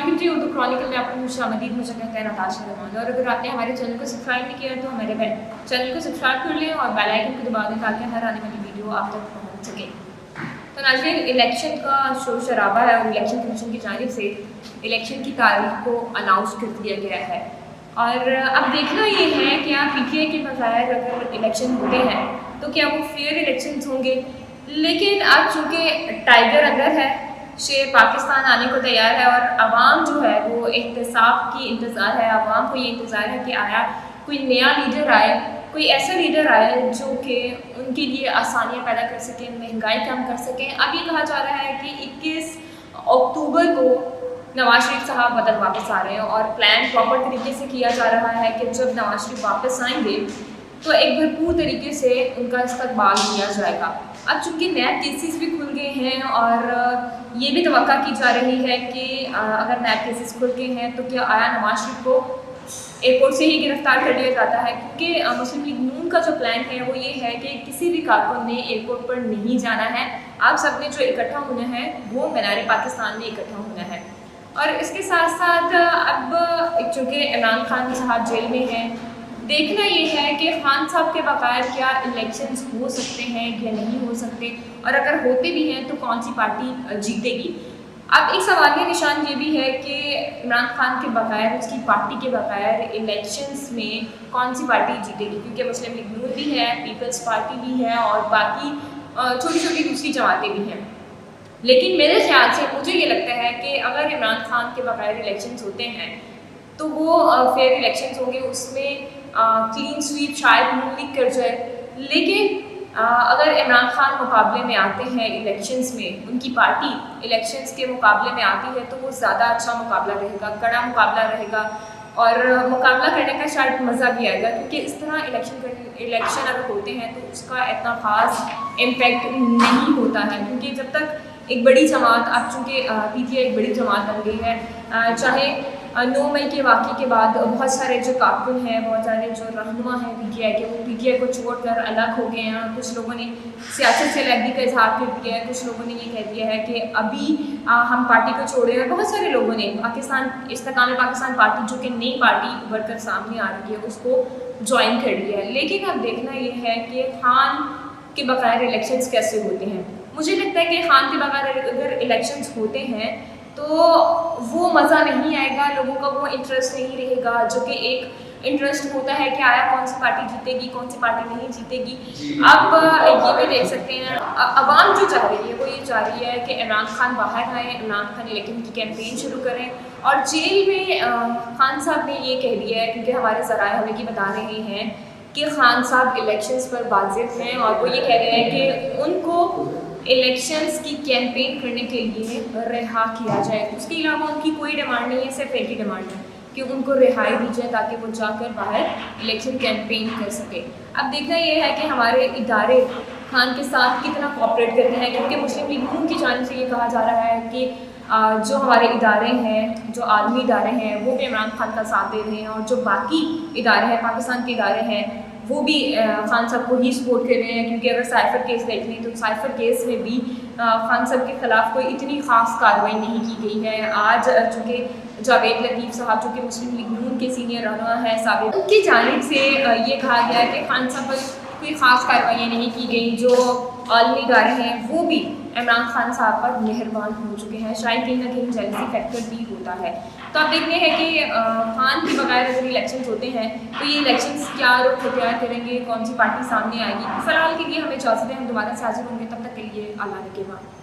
Documentary Urdu Chronicle में आपको खुशामदीद। मुझे कहते हैं नताशा रहमान, और अगर आपने हमारे चैनल को सब्सक्राइब नहीं किया तो हमारे चैनल को सब्सक्राइब कर लें और बेल आइकन को दबा दें ताकि हर आने वाली वीडियो आप तक पहुँच सके। तो नाज़रीन, इलेक्शन का शोर शराबा है और इलेक्शन कमीशन की जानिब से इलेक्शन की तारीख को अनाउंस कर दिया गया है। और अब देखना ये है कि आप PTI के बगैर अगर इलेक्शन होते हैं तो क्या वो फेयर इलेक्शंस होंगे। लेकिन अब चूँकि टाइगर अंदर है, शेर पाकिस्तान आने को तैयार है और आवाम जो है वो एहतसाब की इंतज़ार है। आवाम को ये इंतज़ार है कि आया कोई नया लीडर आए, कोई ऐसा लीडर आए जो कि उनके लिए आसानियाँ पैदा कर सकें, महंगाई कम कर सकें। अब ये कहा जा रहा है कि 21 अक्टूबर को नवाज शरीफ साहब वतन वापस आ रहे हैं और प्लान प्रॉपर तरीके से किया जा रहा है कि जब नवाज शरीफ वापस आएंगे तो एक भरपूर तरीके से उनका इस्तकबाल किया जाएगा। अब चूँकि नैब केसेस भी खुल गए हैं और ये भी तवक्का की जा रही है कि अगर नैब केसेस खुल गए हैं तो क्या आया नवाज शरीफ को एयरपोर्ट से ही गिरफ्तार कर लिया जाता है। क्योंकि मुस्लिम लीग नून का जो प्लान है वो ये है कि किसी भी कारकुन ने एयरपोर्ट पर नहीं जाना है। आप सब ने जो इकट्ठा होना है वो मीनार पाकिस्तान में इकट्ठा होना है। और इसके साथ साथ अब चूँकि इमरान खान साहब जेल में हैं, देखना ये है कि खान साहब के बगैर क्या इलेक्शंस हो सकते हैं या नहीं हो सकते, और अगर होते भी हैं तो कौन सी पार्टी जीतेगी। अब एक सवालिया निशान ये भी है कि इमरान खान के बगैर, उसकी पार्टी के बगैर इलेक्शंस में कौन सी पार्टी जीतेगी, क्योंकि मुस्लिम लीग नून भी है, पीपल्स पार्टी भी है और बाकी छोटी छोटी दूसरी जमातें भी हैं। लेकिन मेरे ख्याल से मुझे ये लगता है कि अगर इमरान खान के बगैर इलेक्शंस होते हैं तो वो फेयर इलेक्शंस होंगे, उसमें क्लीन स्वीप शायद नून लीग कर जाए। लेकिन अगर इमरान खान मुकाबले में आते हैं इलेक्शंस में, उनकी पार्टी इलेक्शंस के मुकाबले में आती है तो वो ज़्यादा अच्छा मुकाबला रहेगा, कड़ा मुकाबला रहेगा और मुकाबला करने का शायद मज़ा भी आएगा। क्योंकि इस तरह इलेक्शन अगर होते हैं तो उसका इतना ख़ास इम्पेक्ट नहीं होता है। क्योंकि जब तक एक बड़ी जमात, अब चूँकि PTI एक बड़ी जमात बन गई है, चाहे 9 मई के वाक़े के बाद बहुत सारे जो कारकुन हैं, बहुत सारे जो रहनुमा हैं PTI के, वो PTI को छोड़कर अलग हो गए हैं। कुछ लोगों ने सियासत से अलग का इजहार कर दिया है, कुछ लोगों ने ये कह दिया है कि अभी हम पार्टी को छोड़े हैं। बहुत सारे लोगों ने इस्तेकाम पाकिस्तान पार्टी, जो कि नई पार्टी उभर कर सामने आ रही है, उसको ज्वाइन कर लिया है। लेकिन अब देखना ये है कि खान के बगैर इलेक्शंस कैसे होते हैं। मुझे लगता है कि खान के बगैर अगर इलेक्शंस होते हैं तो वो मज़ा नहीं आएगा, लोगों का वो इंटरेस्ट नहीं रहेगा जो कि एक इंटरेस्ट होता है कि आया कौन सी पार्टी जीतेगी, कौन सी पार्टी नहीं जीतेगी। अब ये भी देख सकते हैं, अवाम जो चाह रही है वो ये चाह रही है कि इमरान खान बाहर आए, इमरान खान इलेक्शन की कैंपेन शुरू करें। और जेल में खान साहब ने ये कह दिया है, क्योंकि हमारे ज़राए हमें की बता रहे हैं कि खान साहब इलेक्शंस पर वाजिब हैं और वो ये कह रहे हैं कि उनको इलेक्शंस की कैंपेन करने के लिए रिहा किया जाए। उसके अलावा उनकी कोई डिमांड नहीं है, सिर्फ एक ही डिमांड है कि उनको रिहाई दी जाए ताकि वो जाकर बाहर इलेक्शन कैंपेन कर सके। अब देखना ये है कि हमारे इदारे खान के साथ कितना कोऑपरेट करते हैं, क्योंकि मुस्लिम लीग नून की जानिब से ये कहा जा रहा है कि जो हमारे इदारे हैं, जो आलमी इदारे हैं, वो भी इमरान खान का साथ दे रहे हैं, और जो बाकी इदारे हैं, पाकिस्तान के इदारे हैं, वो भी खान साहब को ही सपोर्ट कर रहे हैं। क्योंकि अगर साइफर केस देख लें तो साइफर केस में भी खान साहब के ख़िलाफ़ कोई इतनी ख़ास कार्रवाई नहीं की गई है। आज चूँकि जावेद लतीफ़ साहब जो कि मुस्लिम लीग नून के सीनियर रहनुमा हैं साबिक़, उनकी जानिब से ये कहा गया है कि खान साहब पर कोई ख़ास कार्रवाइयाँ नहीं की गई। जो आलमी इदारे हैं वो भी इमरान खान साहब पर मेहरबान हो चुके हैं। शायद कहीं ना कहीं जेलसी फैक्टर भी होता है। तो आप देखते हैं कि खान के बगैर अगर इलेक्शंस होते हैं तो ये इलेक्शंस क्या रुख इख्तियार करेंगे, कौन सी पार्टी सामने आएगी। फ़िलहाल के लिए हमें इजाज़त है, हम दोबारा से हाजिर होंगे, तब तक के लिए अल्लाह के बाद।